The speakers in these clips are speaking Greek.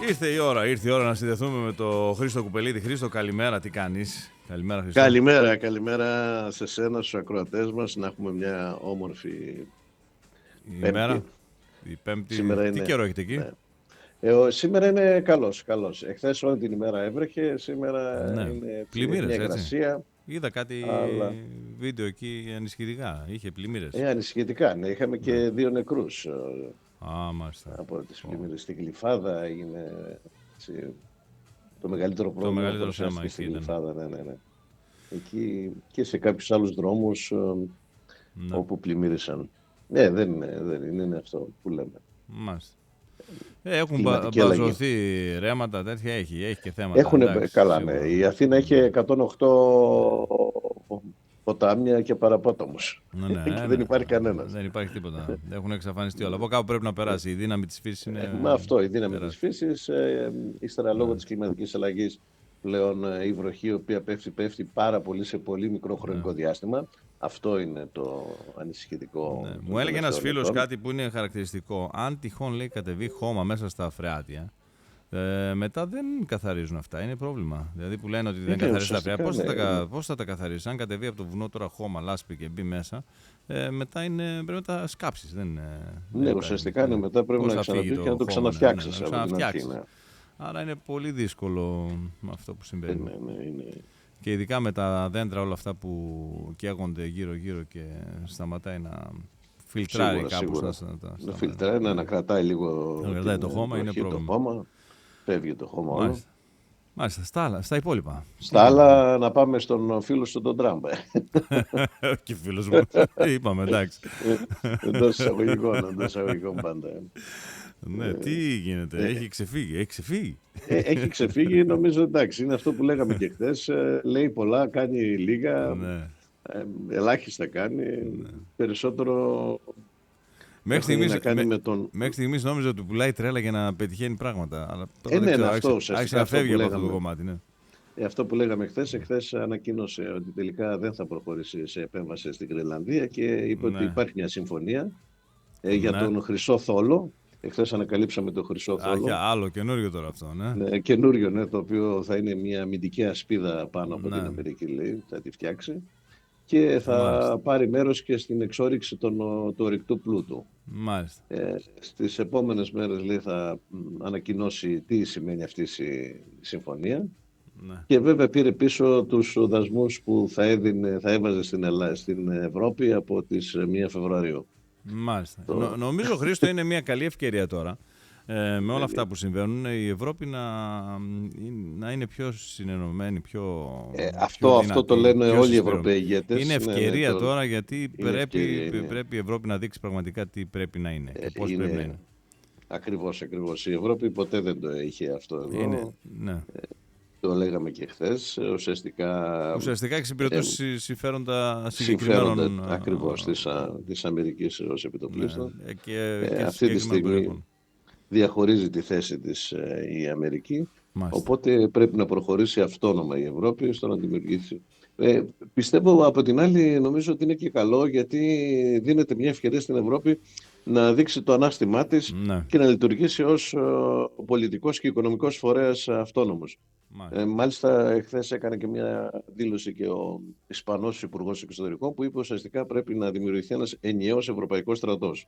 Ήρθε η ώρα να συνδεθούμε με το Χρήστο Κουπελίδη. Χρήστο, καλημέρα, τι κάνεις? Καλημέρα, Χρήστο. Καλημέρα σε σένα, στους ακροατές μας. Να έχουμε μια όμορφη ημέρα. Πέμπτη. Η Πέμπτη. Σήμερα Τι είναι... καιρό έχετε εκεί? Σήμερα είναι καλός. Εχθές όλη την ημέρα έβρεχε, σήμερα είναι πλημμύρες, μια υγρασία. Είδα κάτι βίντεο εκεί ανησυχητικά. Είχε πλημμύρες. Ανησυχητικά, ναι. Είχαμε και 2 νεκρούς. Μάλιστα. Από τις πλημμύρες στην Γλυφάδα έγινε το μεγαλύτερο πρόβλημα που παρουσιάστηκε στην Γλυφάδα. Ναι. Εκεί και σε κάποιους άλλους δρόμους όπου πλημμύρισαν. Δεν είναι αυτό που λέμε. Μάλιστα. Έχουν μπαζωθεί ρέματα, τέτοια έχει και θέματα. Έχουν, καλά, ναι. Η Αθήνα έχει 108 ποτάμια και παραπόταμους. Και δεν υπάρχει κανένας. Δεν υπάρχει τίποτα. Έχουν εξαφανιστεί όλα. Από κάπου πρέπει να περάσει. Η δύναμη της φύσης είναι... η δύναμη της φύσης. Ύστερα λόγω της κλιματικής αλλαγής πλέον η βροχή, η οποία πέφτει πάρα πολύ σε πολύ μικρό χρονικό διάστημα. Αυτό είναι το ανησυχητικό. Μου έλεγε ένας φίλος κάτι που είναι χαρακτηριστικό. Αν τυχόν, λέει, κατεβεί χώμα μέσα στα φρεάτια, μετά δεν καθαρίζουν αυτά. Είναι πρόβλημα. Δηλαδή που λένε ότι δεν καθαρίζουν τα φρεάτια. Πώς θα τα καθαρίζεις? Αν κατεβεί από το βουνό τώρα χώμα, λάσπη και μπει μέσα, μετά πρέπει να τα σκάψεις. Ουσιαστικά μετά πρέπει να ξαναμπεί και να το ξαναφτιάξεις. Άρα είναι πολύ δύσκολο αυτό που συμβαίνει. Και ειδικά με τα δέντρα όλα αυτά που καίγονται γύρω-γύρω και σταματάει να φιλτράρει κάπως. Να φιλτράρει, να κρατάει λίγο το χώμα, είναι πρόβλημα. Φεύγει το χώμα όλο. Μάλιστα, στα υπόλοιπα. Στα άλλα να πάμε στον φίλο σου τον Τραμπ. Και φίλος μου, είπαμε, εντάξει. Εντός εισαγωγικών πάντα. Ναι, τι γίνεται, έχει ξεφύγει. Έχει ξεφύγει, νομίζω, εντάξει, είναι αυτό που λέγαμε και χθες. Λέει πολλά, κάνει λίγα, ελάχιστα κάνει, περισσότερο... Μέχρι στιγμής νόμιζα ότι πουλάει τρέλα για να πετυχαίνει πράγματα. Αλλά άρχισε να φεύγει από αυτό το κομμάτι. Αυτό που λέγαμε χθες ανακοίνωσε ότι τελικά δεν θα προχωρήσει σε επέμβαση στην Γροιλανδία και είπε ότι υπάρχει μια συμφωνία για τον Χρυσό Θόλο. Εχθές ανακαλύψαμε το Χρυσό Θόλο. Άλλο καινούριο τώρα αυτό, ναι. Καινούριο, το οποίο θα είναι μια αμυντική ασπίδα πάνω από την Αμερική, λέει, θα τη φτιάξει. Και θα πάρει μέρος και στην εξόρυξη του ορυκτού πλούτου. Μάλιστα. Στις επόμενες μέρες, λέει, θα ανακοινώσει τι σημαίνει αυτή η συμφωνία. Ναι. Και βέβαια πήρε πίσω τους δασμούς που θα έβαζε στην Ευρώπη από τις 1 Φεβρουαρίου. Μάλιστα. Νομίζω, Χρήστο, είναι μια καλή ευκαιρία τώρα με όλα αυτά που συμβαίνουν η Ευρώπη να είναι πιο συνενωμένη, πιο αυτό το λένε όλοι οι Ευρωπαίοι ηγέτες. Είναι ευκαιρία τώρα γιατί πρέπει η Ευρώπη να δείξει πραγματικά τι πρέπει να είναι και πώς πρέπει να είναι. Ακριβώς. Η Ευρώπη ποτέ δεν το είχε αυτό εδώ. Το λέγαμε και χθες. Ουσιαστικά εξυπηρετούν συμφέροντα συγκεκριμένων. Ακριβώς της Αμερικής ως επιτοπλίστων. Αυτή τη στιγμή διαχωρίζει τη θέση της η Αμερική. Μάλιστα. Οπότε πρέπει να προχωρήσει αυτόνομα η Ευρώπη στο να δημιουργήσει. Πιστεύω από την άλλη, νομίζω ότι είναι και καλό, γιατί δίνεται μια ευκαιρία στην Ευρώπη να δείξει το ανάστημά της και να λειτουργήσει ως πολιτικός και οικονομικός φορέας αυτόνομος. Μάλιστα, εχθές έκανε και μια δήλωση και ο Ισπανός Υπουργός Εξωτερικών που είπε ουσιαστικά πρέπει να δημιουργηθεί ένας ενιαίος ευρωπαϊκός στρατός.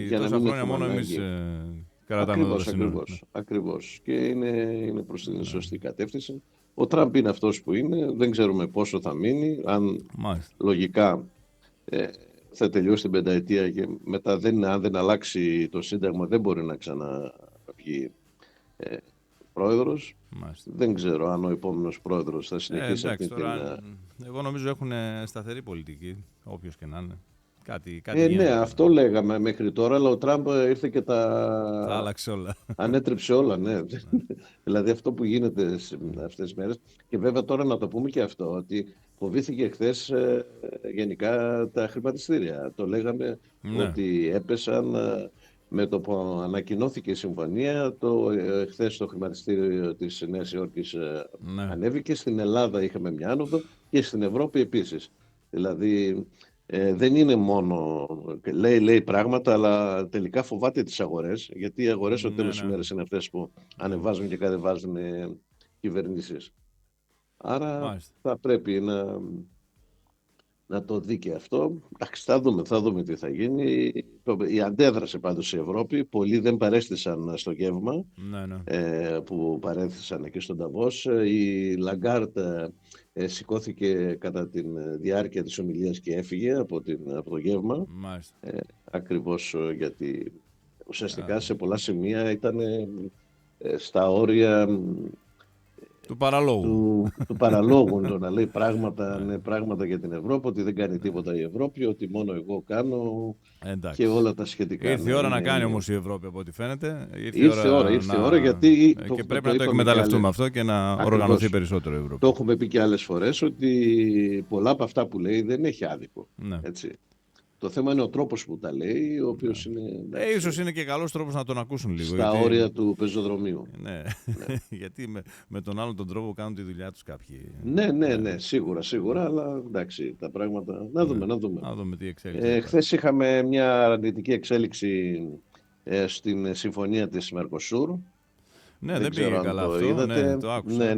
Τόσα χρόνια μόνο εμείς κρατάμε εδώ σύνορα. Ακριβώς. Και είναι προς την σωστή κατεύθυνση. Ο Τραμπ είναι αυτός που είναι, δεν ξέρουμε πόσο θα μείνει, αν λογικά θα τελειώσει την πενταετία και μετά αν δεν αλλάξει το Σύνταγμα δεν μπορεί να ξαναβγεί πρόεδρος. Δεν ξέρω αν ο επόμενος πρόεδρος θα συνεχίσει αυτή την... Εγώ νομίζω έχουν σταθερή πολιτική, όποιος και να είναι. Ναι, αυτό λέγαμε μέχρι τώρα, αλλά ο Τραμπ ήρθε και τα άλλαξε όλα. Ανέτρεψε όλα, ναι. Δηλαδή αυτό που γίνεται αυτές τις μέρες. Και βέβαια τώρα να το πούμε και αυτό, ότι φοβήθηκε χθες γενικά τα χρηματιστήρια. Το λέγαμε ότι έπεσαν με το που ανακοινώθηκε η συμφωνία. Χθες το χρηματιστήριο της Νέας Υόρκης ανέβηκε. Στην Ελλάδα είχαμε μια άνοδο και στην Ευρώπη επίσης. Δηλαδή δεν είναι μόνο, λέει πράγματα, αλλά τελικά φοβάται τις αγορές, γιατί οι αγορές στο τέλος της ημέρας είναι αυτές που ανεβάζουν και κατεβάζουν κυβερνήσεις. Άρα θα πρέπει να το δει και αυτό. Θα δούμε τι θα γίνει. Η αντέδρασε πάντως η Ευρώπη. Πολλοί δεν παρέστησαν στο γεύμα που παρέθησαν εκεί στον Νταβός. Η Λαγκάρτ σηκώθηκε κατά τη διάρκεια της ομιλίας και έφυγε από το γεύμα. Ακριβώς γιατί ουσιαστικά σε πολλά σημεία ήταν στα όρια του παραλόγου. Του παραλόγου, το να λέει πράγματα για την Ευρώπη, ότι δεν κάνει τίποτα η Ευρώπη, ότι μόνο εγώ κάνω. Και όλα τα σχετικά. Ήρθε η ώρα να κάνει όμως η Ευρώπη, από ό,τι φαίνεται. Ήρθε η ώρα γιατί και πρέπει να το εκμεταλλευτούμε αυτό και να οργανωθεί περισσότερο η Ευρώπη. Το έχουμε πει και άλλες φορές ότι πολλά από αυτά που λέει δεν έχει άδικο. Έτσι. Το θέμα είναι ο τρόπος που τα λέει, ο οποίος είναι. Ίσως είναι και καλός τρόπος να τον ακούσουν λίγο. Στα όρια του πεζοδρομίου. Ναι. Γιατί με τον άλλον τον τρόπο κάνουν τη δουλειά τους κάποιοι. Ναι, σίγουρα, αλλά εντάξει, τα πράγματα. Να δούμε τι εξέλιξη. Χθες είχαμε μια αρνητική εξέλιξη στην συμφωνία της Μερκοσούρ. Ναι, δεν πήγε καλά αυτό. Είδατε. Το άκουσα.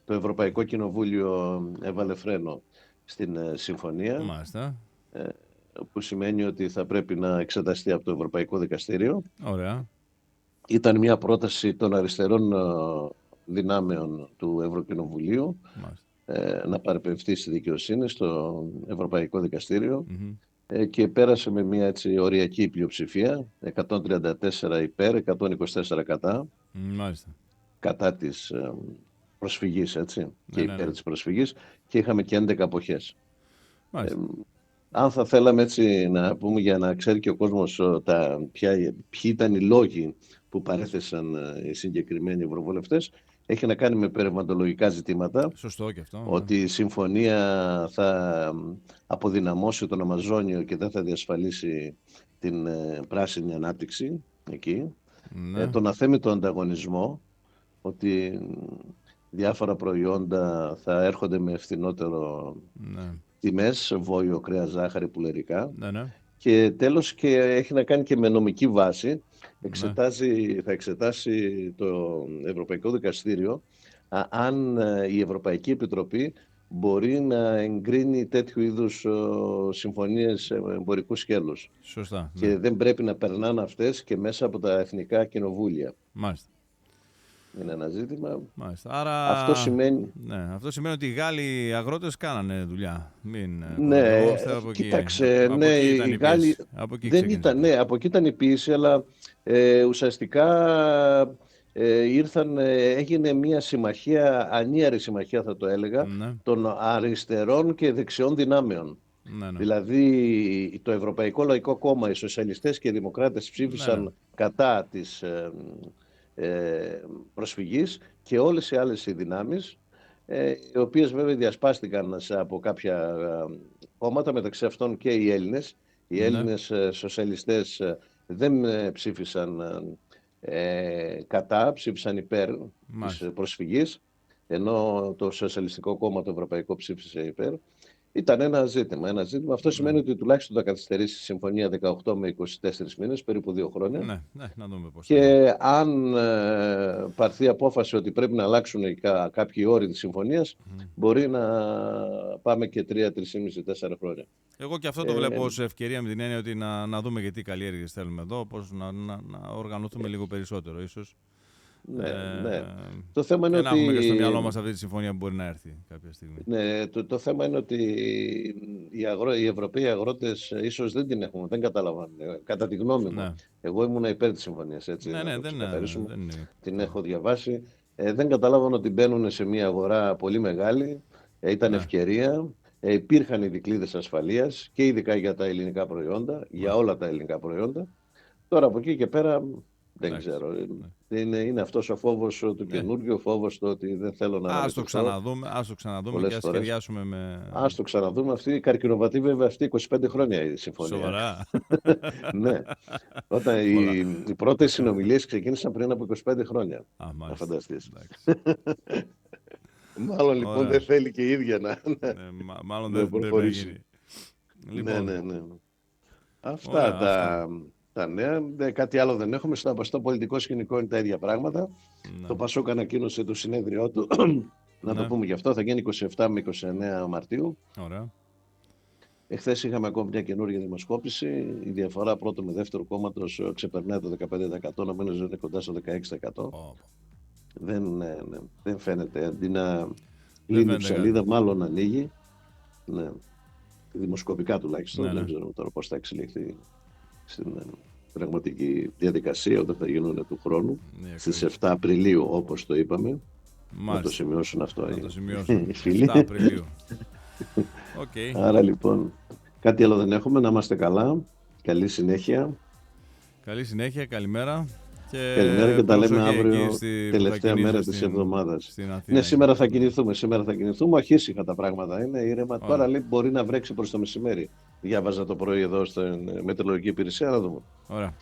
Το Ευρωπαϊκό Κοινοβούλιο έβαλε φρένο στην συμφωνία. Μάλιστα. Που σημαίνει ότι θα πρέπει να εξεταστεί από το Ευρωπαϊκό Δικαστήριο. Ωραία. Ήταν μια πρόταση των αριστερών δυνάμεων του Ευρωκοινοβουλίου να παρεπευθεί στη δικαιοσύνη στο Ευρωπαϊκό Δικαστήριο και πέρασε με μια οριακή πλειοψηφία, 134 υπέρ, 124 κατά. Μάλιστα. Κατά της προσφυγής, και υπέρ της προσφυγής, και είχαμε και 11 αποχές. Αν θα θέλαμε να πούμε, για να ξέρει και ο κόσμος ποιοι ήταν οι λόγοι που παρέθεσαν οι συγκεκριμένοι ευρωβουλευτές, έχει να κάνει με περιβαλλοντολογικά ζητήματα. Σωστό και αυτό. Ότι η συμφωνία θα αποδυναμώσει τον Αμαζόνιο και δεν θα διασφαλίσει την πράσινη ανάπτυξη εκεί. Τον αθέμητο ανταγωνισμό, ότι διάφορα προϊόντα θα έρχονται με φθηνότερο τιμές, βόλιο, κρέας, ζάχαρη, πουλερικά. Και τέλος, και έχει να κάνει και με νομική βάση. Θα εξετάσει το Ευρωπαϊκό Δικαστήριο αν η Ευρωπαϊκή Επιτροπή μπορεί να εγκρίνει τέτοιου είδους συμφωνίες σε εμπορικού σκέλους. Σωστά. Και δεν πρέπει να περνάνε αυτές και μέσα από τα εθνικά κοινοβούλια. Μάλιστα. Είναι ένα ζήτημα. Άρα, αυτό σημαίνει ότι οι Γάλλοι αγρότες κάνανε δουλειά. Κοίταξε, οι Γάλλοι από εκεί ήταν η πίεση, αλλά ουσιαστικά έγινε μια συμμαχία, ανίαρη συμμαχία θα το έλεγα, των αριστερών και δεξιών δυνάμεων. Δηλαδή το Ευρωπαϊκό Λαϊκό Κόμμα, οι σοσιαλιστές και οι δημοκράτες ψήφισαν κατά της προσφυγής, και όλες οι άλλες οι δυνάμεις, οι οποίες βέβαια διασπάστηκαν από κάποια κόμματα, μεταξύ αυτών και οι Έλληνες. Οι Έλληνες σοσιαλιστές δεν ψήφισαν κατά, ψήφισαν υπέρ της προσφυγής, ενώ το Σοσιαλιστικό Κόμμα, το Ευρωπαϊκό, ψήφισε υπέρ. Ήταν ένα ζήτημα. Αυτό σημαίνει ότι τουλάχιστον θα καθυστερήσει η συμφωνία 18 με 24 μήνες, περίπου 2 χρόνια. Να δούμε πώς. Και αν πάρθει απόφαση ότι πρέπει να αλλάξουν κάποιοι όροι της συμφωνίας, μπορεί να πάμε και 3,5-4 χρόνια. Εγώ και αυτό το βλέπω ως ευκαιρία, με την έννοια ότι να δούμε γιατί καλλιέργειες θέλουμε εδώ, πώς να οργανωθούμε λίγο περισσότερο ίσως. Ναι. Το θέμα είναι να έχουμε και στο μυαλό μας αυτή τη συμφωνία που μπορεί να έρθει κάποια στιγμή. Ναι, το θέμα είναι ότι οι Ευρωπαίοι αγρότες ίσως δεν την έχουν, δεν καταλαβαίνουν, κατά τη γνώμη μου. Εγώ ήμουν υπέρ της συμφωνίας, την έχω διαβάσει. Δεν καταλάβαν ότι μπαίνουν σε μια αγορά πολύ μεγάλη, ήταν ευκαιρία. Υπήρχαν οι δικλείδες ασφαλείας και ειδικά για τα ελληνικά προϊόντα, για όλα τα ελληνικά προϊόντα. Τώρα από εκεί και πέρα δεν ξέρω. Είναι αυτός ο φόβος του καινούργιου, ο φόβος του ότι δεν θέλω να... Ας το ξαναδούμε και ας σχεδιάσουμε με... Ας το ξαναδούμε. Αυτή η καρκινοβατή, βέβαια, αυτή 25 χρόνια η συμφωνία. Σοβαρά. Ναι. Όταν οι πρώτες συνομιλίες ξεκίνησαν πριν από 25 χρόνια. Να φανταστείς. Μάλλον λοιπόν δεν θέλει και η ίδια να μάλλον δεν προχωρήσει. Λοιπόν. Ναι. Αυτά τα νέα. Κάτι άλλο δεν έχουμε. Στο πολιτικό σκηνικό είναι τα ίδια πράγματα. Ναι. Το Πασόκ ανακοίνωσε το συνέδριό του. Να το πούμε γι' αυτό. Θα γίνει 27 με 29 Μαρτίου. Ωραία. Εχθές είχαμε ακόμη μια καινούργια δημοσκόπηση. Η διαφορά πρώτο με δεύτερο κόμματος ξεπερνάει το 15%, νομίζω είναι κοντά στο 16%. Δεν φαίνεται. Αντί να κλείνει η ψαλίδα, μάλλον ανοίγει. Ναι. Δημοσκοπικά τουλάχιστον. Δεν ξέρω τώρα πώς θα εξελιχθεί στην πραγματική διαδικασία όταν θα γίνουν του χρόνου. Στις 7 Απριλίου, όπως το είπαμε. Μάλιστα. Να το σημειώσουν αυτό οι φίλοι. 7 Απριλίου. Okay. Άρα λοιπόν, κάτι άλλο δεν έχουμε. Να είμαστε καλά. Καλή συνέχεια. Καλή συνέχεια, καλημέρα. Καλημέρα και τα λέμε αύριο, τελευταία μέρα της εβδομάδας. Ναι, σήμερα θα κινηθούμε. Όχι ήσυχα τα πράγματα. Είναι ήρεμα. Τώρα λέει μπορεί να βρέξει προς το μεσημέρι. Διάβαζα το πρωί εδώ στην μετεωρολογική υπηρεσία. Να δούμε. Ωραία.